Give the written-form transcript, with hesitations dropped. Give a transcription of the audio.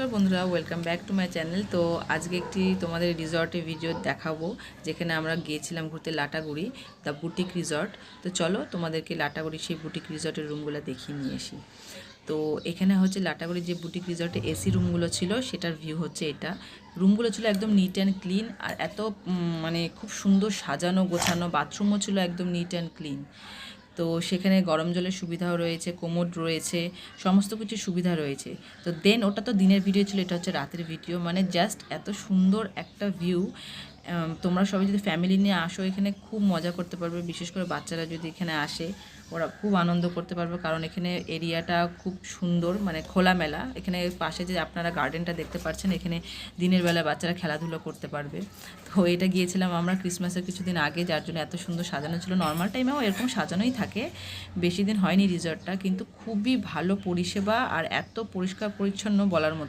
নমস্কার বন্ধুরা, welcome back to my channel. তো আজকে একটি তোমাদের রিসর্টে ভিডিও দেখাবো, যেখানে আমরা গিয়েছিলাম ঘুরতে লাটাগুড়ি, দ্য বুটিক রিসর্ট। তো চলো তোমাদেরকে লাটাগুড়ি সেই বুটিক রিসর্টের রুমগুলো দেখিয়ে নিয়ে আসি। তো এখানে হচ্ছে লাটাগুড়ির যে বুটিক রিসর্টে এসি রুমগুলো ছিল, সেটার ভিউ হচ্ছে এটা। রুমগুলো ছিল একদম নিট অ্যান্ড ক্লিন, আর এত মানে খুব সুন্দর সাজানো গোছানো। বাথরুমও ছিল একদম নিট অ্যান্ড ক্লিন। তো সেখানে গরম জলের সুবিধাও রয়েছে, কোমোড রয়েছে, সমস্ত কিছু সুবিধা রয়েছে। তো দেন ওটা তো দিনের ভিডিও ছিল, এটা হচ্ছে রাতের ভিডিও। মানে জাস্ট এত সুন্দর একটা ভিউ। তোমরা সবাই যদি ফ্যামিলি নিয়ে আসো, এখানে খুব মজা করতে পারবে। বিশেষ করে বাচ্চারা যদি এখানে আসে, ওরা খুব আনন্দ করতে পারবে, কারণ এখানে এরিয়াটা খুব সুন্দর, মানে খোলামেলা। এখানে পাশে যে আপনারা গার্ডেনটা দেখতে পাচ্ছেন, এখানে দিনের বেলা বাচ্চারা খেলাধুলো করতে পারবে। তো এটা গিয়েছিলাম আমরা ক্রিসমাসের কিছুদিন আগে, যার জন্য এত সুন্দর সাজানো ছিল। নর্মাল টাইমেও এরকম সাজানোই থাকে, বেশি দিন হয়নি রিসর্টটা, কিন্তু খুবই ভালো পরিষেবা আর এত পরিষ্কার পরিচ্ছন্ন বলার মতো।